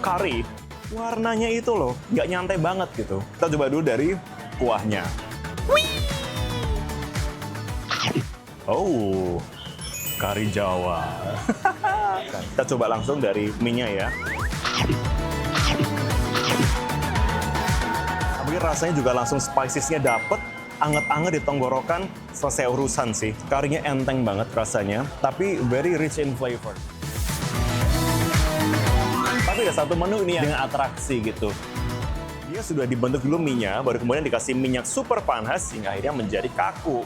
kari, warnanya itu loh, nggak nyantai banget gitu. Kita coba dulu dari kuahnya. Oh, kari Jawa. Kita coba langsung dari mie-nya ya. Tapi rasanya juga langsung spiciesnya dapet, anget-anget di tenggorokan, selesai urusan sih. Karinya enteng banget rasanya, tapi very rich in flavor. Tapi ada satu menu ini yang dengan atraksi gitu. Dia sudah dibentuk dulu mie-nya, baru kemudian dikasih minyak super panas, hingga akhirnya menjadi kaku.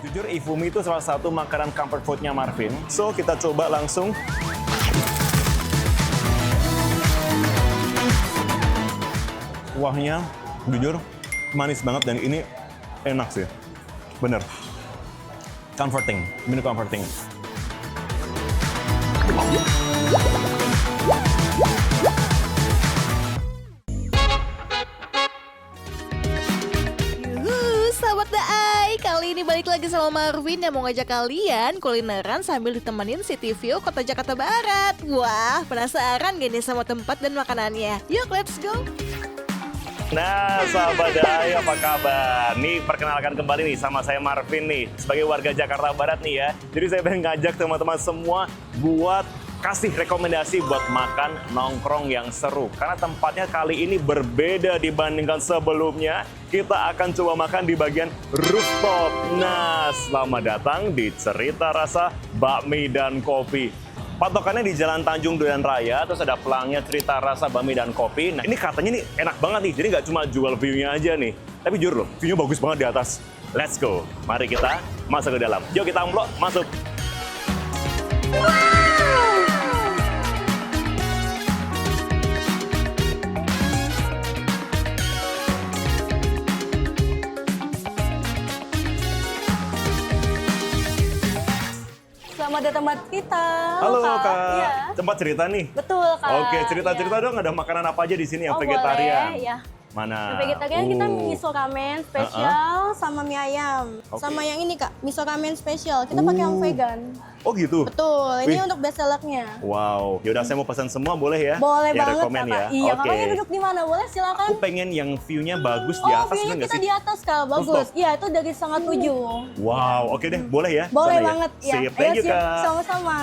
Jujur, Ifumi itu salah satu makanan comfort food-nya Marvin. So, kita coba langsung. Kuahnya, jujur, manis banget dan ini enak sih. Bener. Comforting, menu comforting. Sahabat Daai, kali ini balik lagi sama Marvin yang mau ngajak kalian kulineran sambil ditemenin City View Kota Jakarta Barat. Wah, penasaran gak nih sama tempat dan makanannya? Yuk, let's go! Nah, sahabat Daai, apa kabar? Nih, perkenalkan kembali nih sama saya Marvin nih, sebagai warga Jakarta Barat nih ya. Jadi saya pengen ngajak teman-teman semua buat kasih rekomendasi buat makan nongkrong yang seru. Karena tempatnya kali ini berbeda dibandingkan sebelumnya. Kita akan coba makan di bagian rooftop. Nah, selamat datang di Cerita Rasa Bakmi dan Kopi. Patokannya di Jalan Tanjung Duren Raya, terus ada pelangnya Cerita Rasa Bakmi dan Kopi. Nah, ini katanya nih enak banget nih, jadi nggak cuma jual view-nya aja nih. Tapi jujur loh, view-nya bagus banget di atas. Let's go, mari kita masuk ke dalam. Yuk kita amplop, masuk. Selamat datang buat kita. Halo Kak, Iya. tempat cerita nih. Betul Kak. Oke, cerita-cerita dong, ada makanan apa aja di sini yang Oh, vegetarian? boleh, ya. Mana? Yang vegetarian kita miso ramen spesial sama mie ayam. Oke. Sama yang ini Kak, miso ramen spesial. Kita pakai yang vegan. Oh gitu? Betul, ini Wih. untuk best sellernya. Wow, yaudah saya mau pesan semua boleh ya? Boleh yang banget rekomen Kakak. ya? Iya, Oke. kakaknya duduk di mana? Boleh silakan. Aku pengen yang view-nya bagus di Oh, atas, view-nya bener nggak kita sih? di atas Kak, bagus. Rooftop? Iya, itu dari setengah 7. Wow, oke deh, boleh ya? Boleh Sana ya? banget. Ya. Sip, thank you Ayo, Kak. Sama-sama.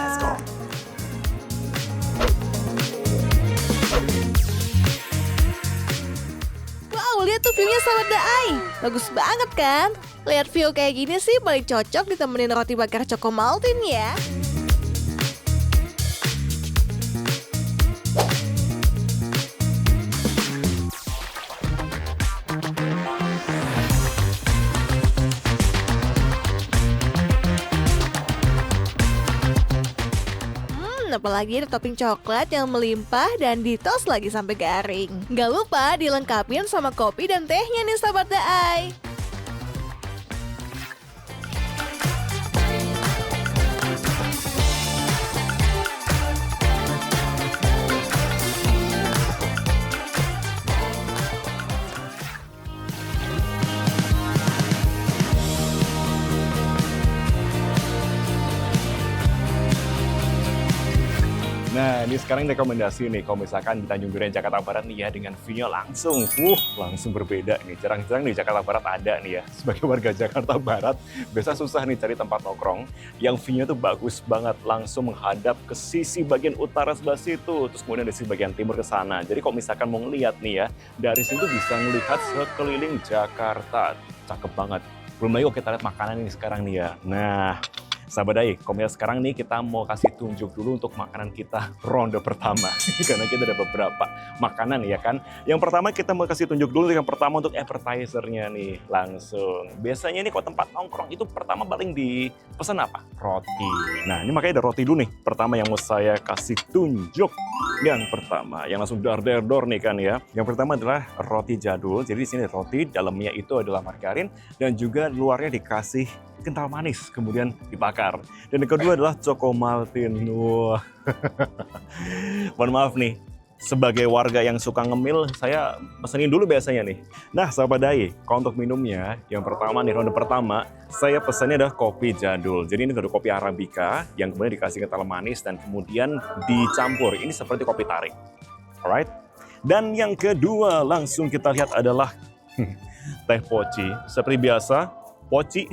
Wow, lihat tuh view-nya sahabat Daai. Bagus banget kan? Lihat view kayak gini sih paling cocok ditemenin roti bakar Choco Maltin ya. Apalagi ada topping coklat yang melimpah dan ditos lagi sampai garing. Gak lupa dilengkapin sama kopi dan tehnya nih sahabat Daai. Nah, ini sekarang rekomendasi nih, kalau misalkan di Tanjung Duren, Jakarta Barat nih ya, dengan view-nya langsung berbeda nih. Jarang-jarang di Jakarta Barat ada nih ya. Sebagai warga Jakarta Barat, biasa susah nih cari tempat nongkrong yang view-nya tuh bagus banget, langsung menghadap ke sisi bagian utara sebelah situ, terus kemudian dari sisi bagian timur ke sana. Jadi kalau misalkan mau ngeliat nih ya, dari situ bisa ngelihat sekeliling Jakarta. Cakep banget. Belum lagi kalau kita lihat makanan ini sekarang nih ya. Nah, sahabat Daai, komentar sekarang nih kita mau kasih tunjuk dulu untuk makanan kita ronde pertama. Karena kita ada beberapa makanan ya kan. Yang pertama kita mau kasih tunjuk dulu yang pertama untuk appetizer-nya nih langsung. Biasanya nih kalau tempat nongkrong itu pertama paling dipesan apa? Roti. Nah ini makanya ada roti dulu nih. Pertama yang mau saya kasih tunjuk. Yang pertama, yang langsung dar-dar-dor nih kan ya. Yang pertama adalah roti jadul. Jadi di sini roti, dalamnya itu adalah margarin dan juga luarnya dikasih kental manis, kemudian dibakar. Dan yang kedua adalah Choco Maltin. Wah. Mohon maaf nih, sebagai warga yang suka ngemil, saya pesenin dulu biasanya nih. Nah, sahabat Dai, kalau untuk minumnya, yang pertama nih, ronde pertama, saya pesannya adalah kopi jadul. Jadi ini ada kopi Arabica yang kemudian dikasih kental manis dan kemudian dicampur. Ini seperti kopi tarik. Alright? Dan yang kedua, langsung kita lihat adalah teh poci. Seperti biasa, poci,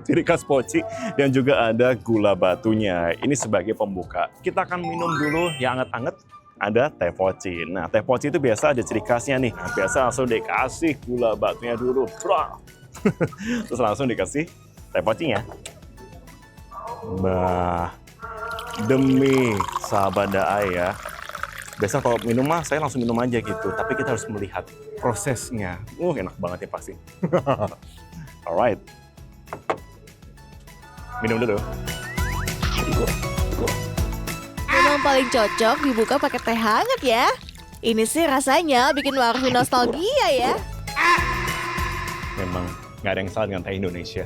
ciri khas poci, dan juga ada gula batunya. Ini sebagai pembuka. Kita akan minum dulu yang anget-anget. Ada teh poci. Nah, teh poci itu biasa ada ciri khasnya nih. Nah, biasa langsung dikasih gula batunya dulu. Terus langsung dikasih teh pocinya. Bah, demi sahabat Daai ya. Biasa kalau minum mah saya langsung minum aja gitu. Tapi kita harus melihat prosesnya. Enak banget ya pasti. Alright. Minum dulu. Memang paling cocok dibuka pakai teh hangat ya. Ini sih rasanya bikin Marvin nostalgia ya. Memang nggak ada yang salah dengan teh Indonesia.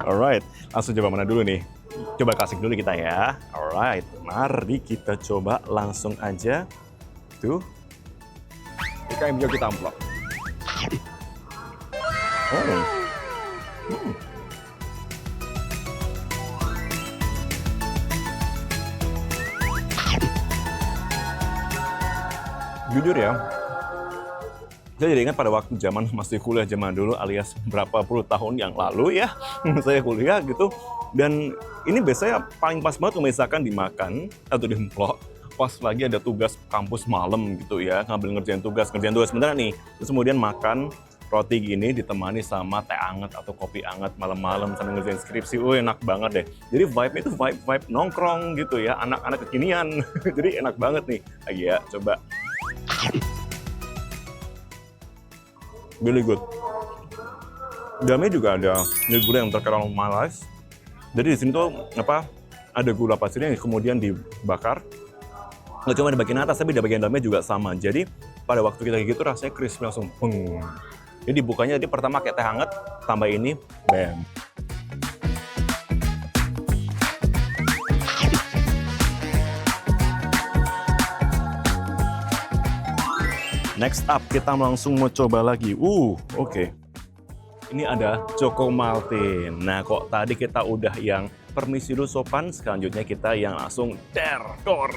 Alright, langsung coba mana dulu nih? Coba kasih dulu kita ya. Alright, mari kita coba langsung aja. Tuh. Ini kita amplop. Oh. Jujur ya, saya jadi ingat pada waktu zaman masih kuliah zaman dulu alias berapa puluh tahun yang lalu ya, saya kuliah gitu. Dan ini biasanya paling pas banget kalau misalkan dimakan atau diemplok pas lagi ada tugas kampus malam gitu ya, ngambil ngerjain tugas sebentar nih. Terus kemudian makan roti gini ditemani sama teh anget atau kopi anget malam-malam sambil ngerjain skripsi. Enak banget deh. Jadi vibe-nya itu vibe nongkrong gitu ya, anak-anak kekinian. Jadi enak banget nih. Lagi ya, coba. Really good. Dalamnya juga ada gula yang terkenal malas. Jadi di sini tuh ada gula pasirnya yang kemudian dibakar. Nggak cuma di bagian atas, tapi di bagian dalamnya juga sama. Jadi pada waktu kita gitu rasanya crispy langsung peng. Jadi bukanya pertama kayak teh hangat, tambah ini, bam. Next up, kita langsung mau coba lagi. Oke. Ini ada Choco Maltin. Nah, kok tadi kita udah yang permisi dulu sopan, selanjutnya kita yang langsung dor.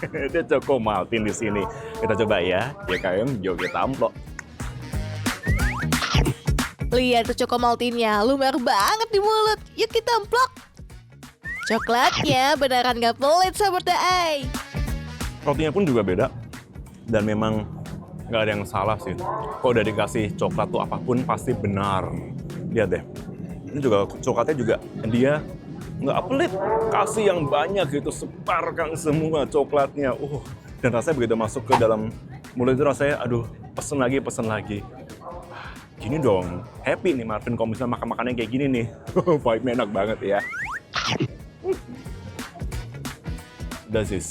Ada Choco Maltin di sini. Kita coba ya. YKM Joget Amplop. Lihat tuh Choco Maltinnya, lumer banget di mulut. Yuk kita amplok. Coklatnya beneran gak pelit sahabat Daai. Rotinya pun juga beda. Dan memang nggak ada yang salah sih. Kalau udah dikasih coklat tuh apapun pasti benar. Lihat deh. Ini juga coklatnya juga dia nggak pelit. Kasih yang banyak gitu, sebarkan semua coklatnya. Dan rasanya begitu masuk ke dalam mulut itu rasanya, aduh, pesen lagi. Gini dong, happy nih Marvin kalau misalnya makan-makannya kayak gini nih. Vibe-nya enak banget ya. That's it.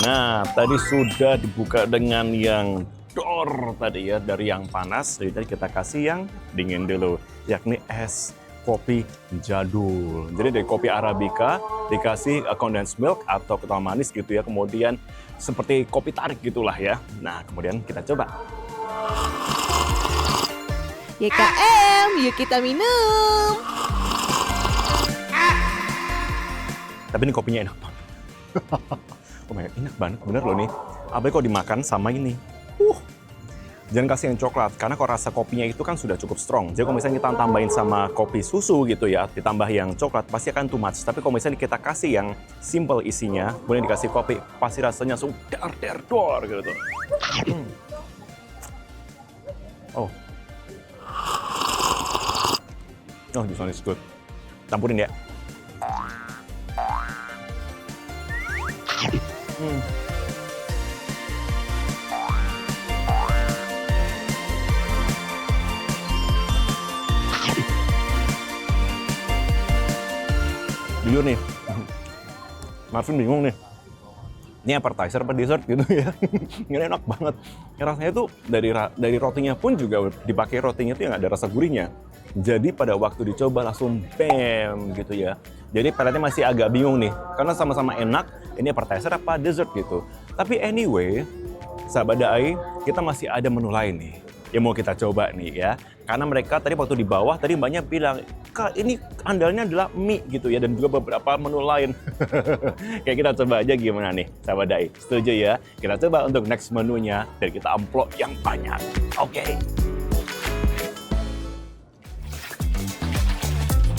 Nah, tadi sudah dibuka dengan yang dor tadi ya, dari yang panas. Jadi tadi kita kasih yang dingin dulu, yakni es kopi jadul. Jadi dari kopi Arabica dikasih condensed milk atau kental manis gitu ya. Kemudian seperti kopi tarik gitulah ya. Nah, kemudian kita coba. YKM, yuk kita minum. Tapi ini kopinya enak banget. Oh my God, enak banget, bener loh nih. Apalagi kalau dimakan sama ini. Jangan kasih yang coklat, karena kalau rasa kopinya itu kan sudah cukup strong. Jadi kalau misalnya kita tambahin sama kopi susu gitu ya, ditambah yang coklat, pasti akan too much. Tapi kalau misalnya kita kasih yang simple isinya, kemudian dikasih kopi, pasti rasanya langsung dar gitu tuh. Oh, this one is good. Campurin ya. Jujur nih, Marvin bingung nih. ini appetizer apa dessert gitu ya. Ini enak banget. Rasanya tuh dari rotinya pun juga dipakai rotinya tuh yang ada rasa gurihnya. Jadi pada waktu dicoba langsung bam gitu ya. Jadi peletnya masih agak bingung nih, karena sama-sama enak, ini appetizer apa dessert gitu. Tapi anyway, sahabat Daai, kita masih ada menu lain nih yang mau kita coba nih ya. Karena mereka tadi waktu di bawah, tadi banyak bilang, Kak ini andalnya adalah mie gitu ya, dan juga beberapa menu lain. Kayak kita coba aja gimana nih, sahabat Daai. Setuju ya? Kita coba untuk next menunya, dan kita amplop yang banyak. Oke.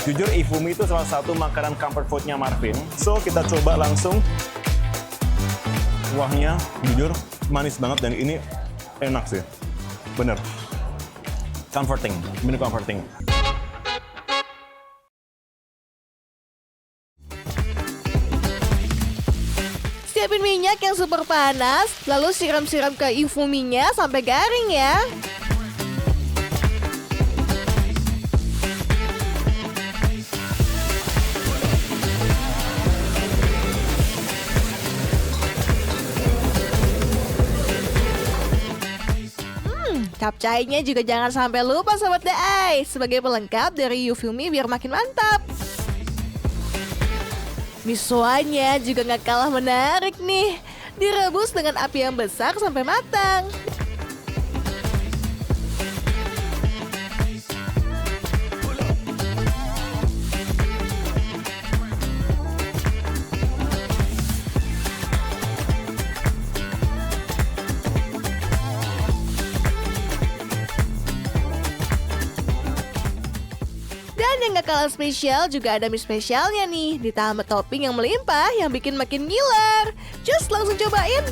Jujur, ifumi itu salah satu makanan comfort food-nya Marvin. So, kita coba langsung. Kuahnya, jujur, manis banget dan ini enak sih. Bener. Comforting, bener comforting. Siapin minyak yang super panas, lalu siram-siram ke ifuminya sampai garing ya. Capcainya juga jangan sampai lupa Sobat Daai, sebagai pelengkap dari Yufumi biar makin mantap. Misoanya juga gak kalah menarik nih. Direbus dengan api yang besar sampai matang. Dan yang gak kalah spesial juga ada mie spesialnya nih, ditambah topping yang melimpah yang bikin makin ngiler. Just langsung cobain.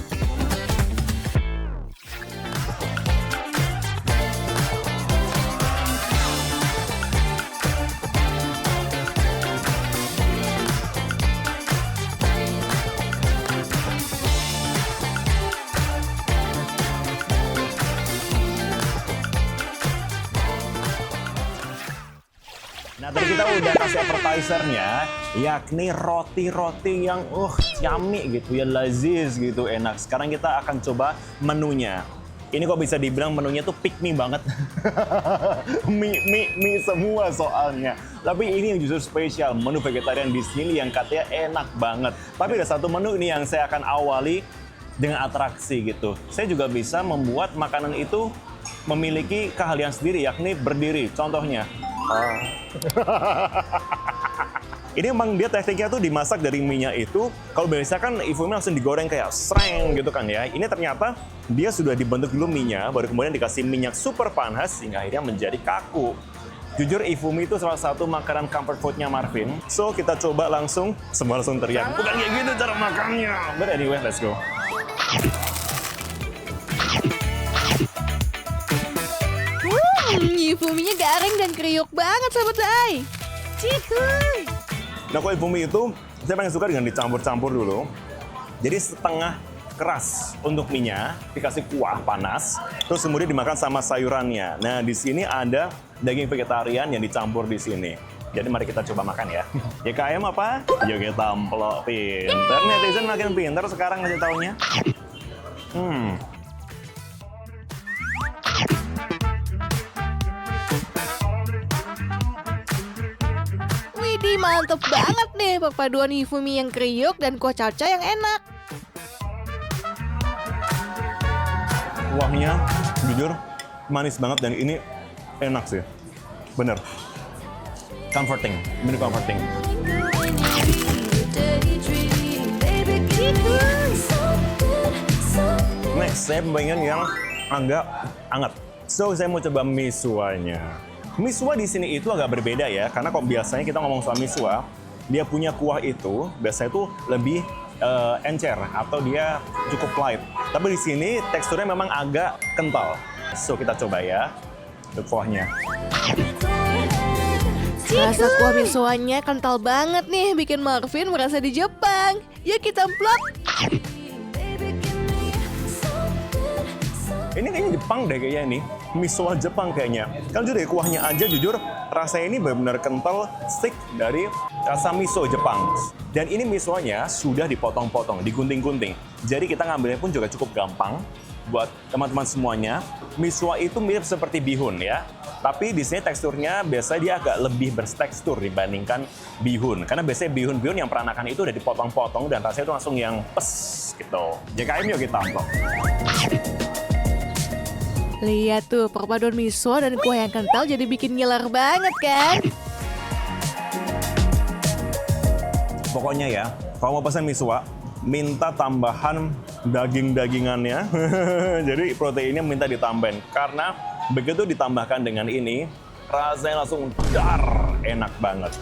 Nah, tadi kita udah kasih appetizer-nya, yakni roti-roti yang yummy gitu ya, laziz gitu, enak. Sekarang kita akan coba menunya. Ini kok bisa dibilang menunya tuh pick me banget. mie semua soalnya. Tapi ini yang justru spesial, menu vegetarian di sini yang katanya enak banget. Tapi ada satu menu ini yang saya akan awali dengan atraksi gitu. Saya juga bisa membuat makanan itu memiliki keahlian sendiri, yakni berdiri. Contohnya, ini emang dia tekniknya tuh dimasak dari minyak itu. Kalau biasa kan ifumi langsung digoreng kayak sreng gitu kan ya. Ini ternyata dia sudah dibentuk dulu minyak, baru kemudian dikasih minyak super panas hingga akhirnya menjadi kaku. Jujur, ifumi itu salah satu makanan comfort food-nya Marvin. So, kita coba langsung, semua langsung teriak. Bukan kayak gitu cara makannya. But anyway, let's go. Ifuminya garing dan kriuk banget Sobat Daai. Cikuy. Nah, kalau ifumi itu, saya paling suka dengan dicampur-campur dulu. Jadi setengah keras untuk minyak, dikasih kuah panas, terus kemudian dimakan sama sayurannya. Nah, di sini ada daging vegetarian yang dicampur di sini. Jadi mari kita coba makan ya. YKM apa? Yuk kita amplop. Pinter, netizen makin pinter sekarang ngasih taunya. Widih, mantep banget nih perpaduan ifumi yang kriuk dan kuah caca yang enak. Kuahnya, jujur, manis banget dan ini enak sih. Bener. Comforting, bener comforting. Next, saya pengen yang agak hangat. So, saya mau coba miswanya. Miswa di sini itu agak berbeda ya, karena kok biasanya kita ngomong soal miswa, dia punya kuah itu biasanya tuh lebih encer atau dia cukup light. Tapi di sini teksturnya memang agak kental. So, kita coba ya untuk kuahnya. Rasa kuah misoanya kental banget nih, bikin Marvin merasa di Jepang. Yuk kita vlog. Ini kayaknya Jepang deh kayaknya nih. miso Jepang kayaknya. Kan jujur deh, kuahnya aja jujur rasanya ini benar-benar kental, stick dari rasa miso Jepang. Dan ini misonya sudah dipotong-potong, digunting-gunting. Jadi kita ngambilnya pun juga cukup gampang. Buat teman-teman semuanya, miso itu mirip seperti bihun ya. Tapi di sini teksturnya biasanya dia agak lebih bertekstur dibandingkan bihun. Karena biasanya bihun-bihun yang peranakan itu udah dipotong-potong dan rasanya itu langsung yang pes gitu. JKM yuk kita amplop. Lihat tuh, perpaduan miso dan kuah yang kental jadi bikin ngiler banget kan? Pokoknya ya, kalau mau pesan miso, minta tambahan daging-dagingannya. Jadi proteinnya minta ditambahin. Karena begitu ditambahkan dengan ini, rasanya langsung dar, enak banget.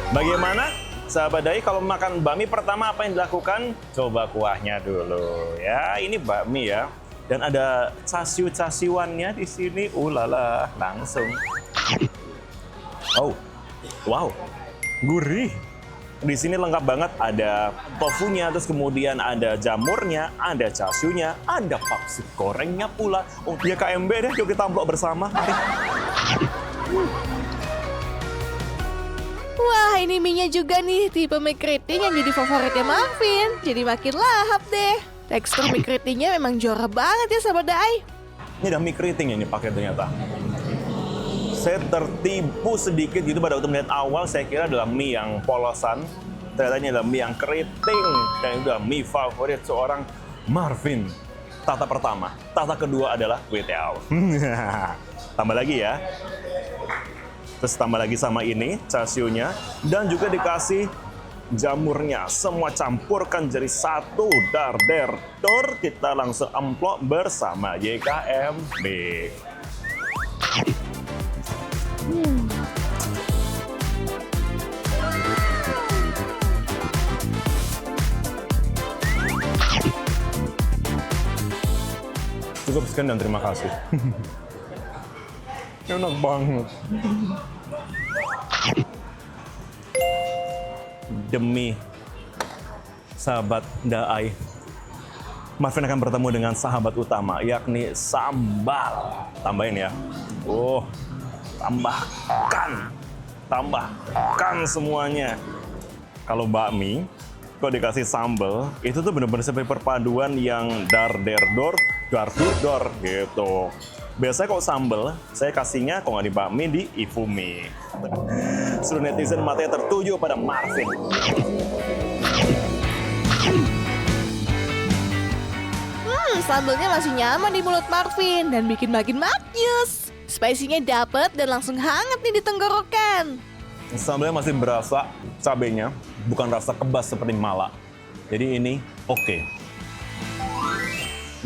Bagaimana? Sahabat Dai, kalau makan bakmi pertama apa yang dilakukan? Coba kuahnya dulu ya. Ini bakmi ya. Dan ada casiu-casiuannya di sini. Ulala, langsung. Oh, wow, gurih. Di sini lengkap banget. Ada tofunya, terus kemudian ada jamurnya, ada casiunya, ada pangsit gorengnya pula. Oh, dia KMB deh, yuk kita amplop bersama. Mari. Wah, ini mie-nya juga nih, tipe mie keriting yang jadi favoritnya Marvin. Jadi makin lahap deh. Tekstur mie keritingnya memang juara banget ya sahabat Dai. Ini ada mie keriting ini pakai ternyata. Saya tertipu sedikit gitu pada waktu melihat awal, saya kira adalah mie yang polosan. Ternyata ini adalah mie yang keriting. Dan itu adalah mie favorit seorang Marvin. Tata pertama. Tata kedua adalah Weteao. Tambah lagi ya. Terus tambah lagi sama ini, casiunya. Dan juga dikasih jamurnya. Semua campurkan jadi satu. Dar, der, dor. Kita langsung amplop bersama YKMB. Cukup sekian dan terima kasih. Enak banget. Demi sahabat Daai, Marvin akan bertemu dengan sahabat utama, yakni sambal. Tambahin ya. Oh, tambahkan semuanya. Kalau bakmi, kalau dikasih sambal, itu tuh bener-bener seperti perpaduan yang dar der dor, dar dur dor gitu. Biasanya kalau sambal, saya kasihnya kalau nggak di bakmi, di Ifumi. Seluruh netizen matanya tertuju pada Marvin. Sambalnya masih nyaman di mulut Marvin dan bikin makin makyus. Spicy-nya dapet dan langsung hangat nih di tenggorokan. Sambalnya masih berasa cabenya, bukan rasa kebas seperti mala. Jadi ini oke.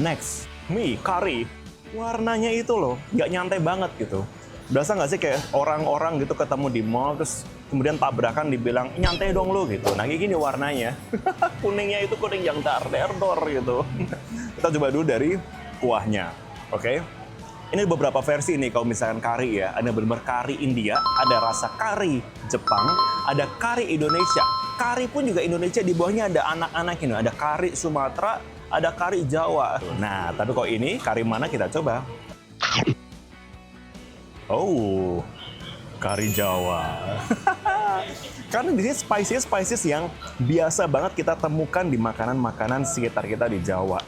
Next, mie kari. Warnanya itu loh, nggak nyantai banget gitu. Berasa nggak sih kayak orang-orang gitu ketemu di mall, terus kemudian tabrakan dibilang, nyantai dong lo gitu. Nah kayak gini warnanya. Kuningnya itu kuning yang dar-der-dor gitu. Kita coba dulu dari kuahnya, oke? Ini beberapa versi nih kalau misalkan kari ya. Ada benar-benar kari India, ada rasa kari Jepang, ada kari Indonesia. Kari pun juga Indonesia, di bawahnya ada anak-anak ini. Ada kari Sumatera, ada kari Jawa. Nah, tapi kok ini kari mana kita coba? Oh, kari Jawa. Karena di sini spices yang biasa banget kita temukan di makanan-makanan sekitar kita di Jawa.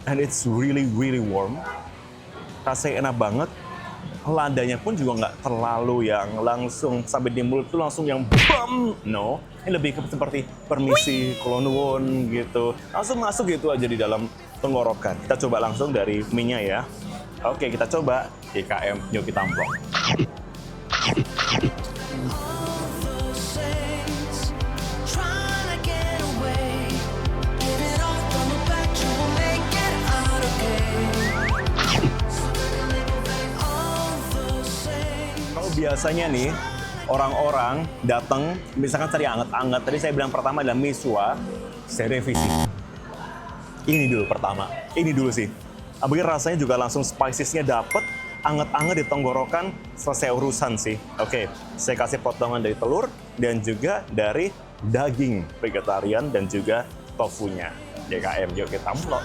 And it's really warm. Rasanya enak banget. Ladanya pun juga nggak terlalu yang langsung sampai di mulut tuh langsung yang bam. No, ini lebih seperti permisi, kolonwon gitu. Langsung masuk gitu aja di dalam tenggorokan. Kita coba langsung dari mie-nya ya. Oke, kita coba IKM. Yuk kita amplop. Biasanya nih, orang-orang datang, misalkan cari anget-anget. Tadi saya bilang pertama adalah miswa, saya revisi. Ini dulu pertama, ini dulu sih. Apalagi rasanya juga langsung spicesnya dapet, anget-anget di tenggorokan, selesai urusan sih. Oke, saya kasih potongan dari telur dan juga dari daging vegetarian dan juga tofunya. DKM, yuk kita mulai.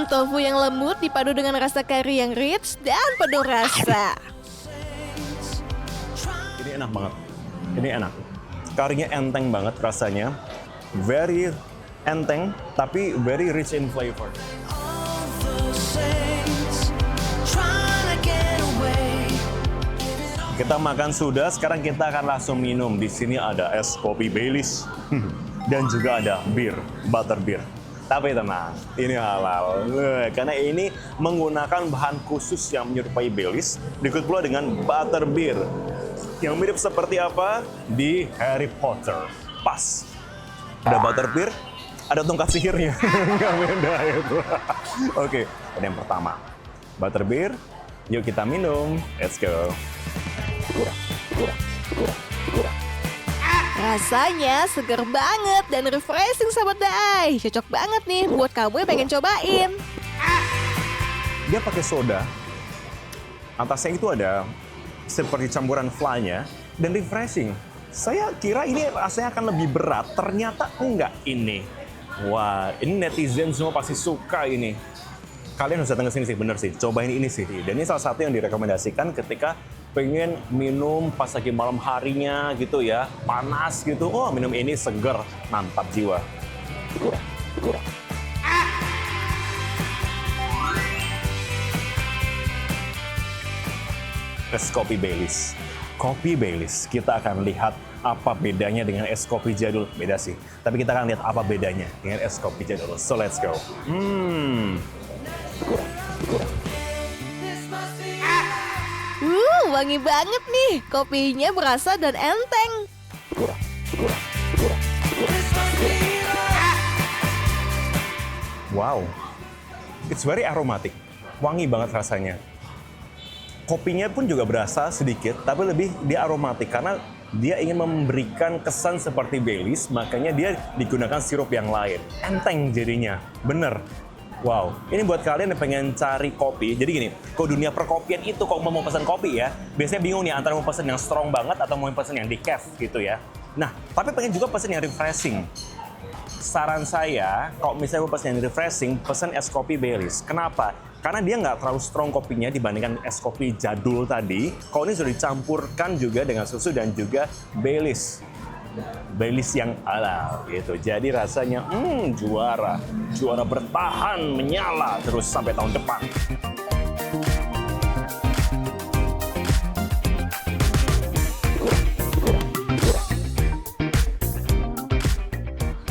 Tofu yang lembut dipadu dengan rasa kari yang rich dan penuh rasa. Ini enak banget. Ini enak. Karinya enteng banget rasanya. Very enteng, tapi very rich in flavor. Kita makan sudah, sekarang kita akan langsung minum. Di sini ada es kopi Baileys dan juga ada bir, butter beer. Tapi tenang, ini halal. Karena ini menggunakan bahan khusus yang menyerupai Baileys, berikut pula dengan butter beer. Yang mirip seperti apa di Harry Potter. Pas. Ada butter beer, ada tongkat sihirnya. Nggak beda itu. Oke, ini yang pertama. Butter beer, yuk kita minum. Let's go. Rasanya seger banget dan refreshing sahabat Daai. Cocok banget nih buat kamu yang pengen cobain. Dia pakai soda. Atasnya itu ada seperti campuran fly-nya dan refreshing. Saya kira ini rasanya akan lebih berat, ternyata enggak ini. Wah, ini netizen semua pasti suka ini. Kalian harus datang ke sini sih, bener sih. Cobain ini sih. Dan ini salah satu yang direkomendasikan ketika pengen minum pas lagi malam harinya gitu ya, panas gitu. Oh, minum ini seger, mantap jiwa. Es kopi Baileys. Kopi Baileys, kita akan lihat apa bedanya dengan es kopi jadul. Beda sih, tapi kita akan lihat apa bedanya dengan es kopi jadul. So let's go. Wangi banget nih. Kopinya berasa dan enteng. Wow, it's very aromatic. Wangi banget rasanya. Kopinya pun juga berasa sedikit, tapi lebih dia aromatik karena dia ingin memberikan kesan seperti Baileys, makanya dia digunakan sirup yang lain. Enteng jadinya, bener. Wow, ini buat kalian yang pengen cari kopi. Jadi gini, kalau dunia perkopian itu kalau mau pesan kopi ya, biasanya bingung nih antara mau pesan yang strong banget atau mau pesan yang decaf gitu ya. Nah, tapi pengen juga pesan yang refreshing. Saran saya, kalau misalnya mau pesan yang refreshing, pesan es kopi Baileys. Kenapa? Karena dia nggak terlalu strong kopinya dibandingkan es kopi jadul tadi. Kalau ini sudah dicampurkan juga dengan susu dan juga Baileys. Baileys yang halal gitu. Jadi rasanya juara. Juara bertahan, menyala terus sampai tahun depan.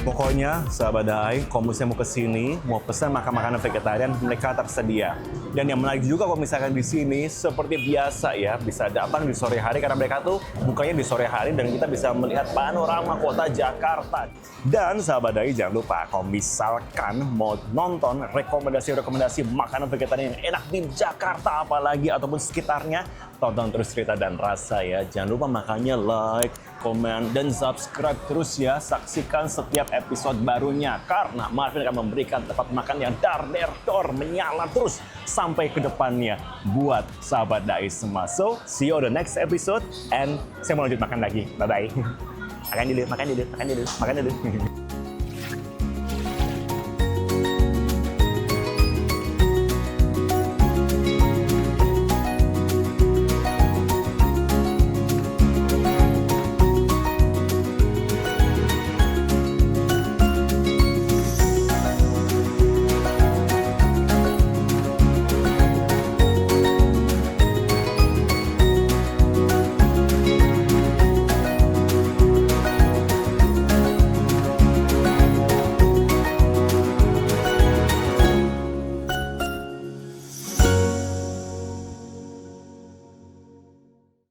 Pokoknya, sahabat Daai, kalau misalnya mau kesini, mau pesan makan-makanan vegetarian, mereka tersedia. Dan yang menarik juga kalau misalkan di sini, seperti biasa ya, bisa datang di sore hari karena mereka tuh bukanya di sore hari dan kita bisa melihat panorama kota Jakarta. Dan sahabat Daai, jangan lupa kalau misalkan mau nonton rekomendasi-rekomendasi makanan vegetarian yang enak di Jakarta apalagi ataupun sekitarnya, tonton terus Cerita dan Rasa ya. Jangan lupa makanya like, komen, dan subscribe terus ya. Saksikan setiap episode barunya karena Marvin akan memberikan tempat makan yang dar-der-dor, menyala terus sampai ke depannya buat sahabat Daai semua. So, see you on the next episode and saya mau lanjut makan lagi. Bye-bye. Makan dulu, makan dulu, makan dulu, makan dulu.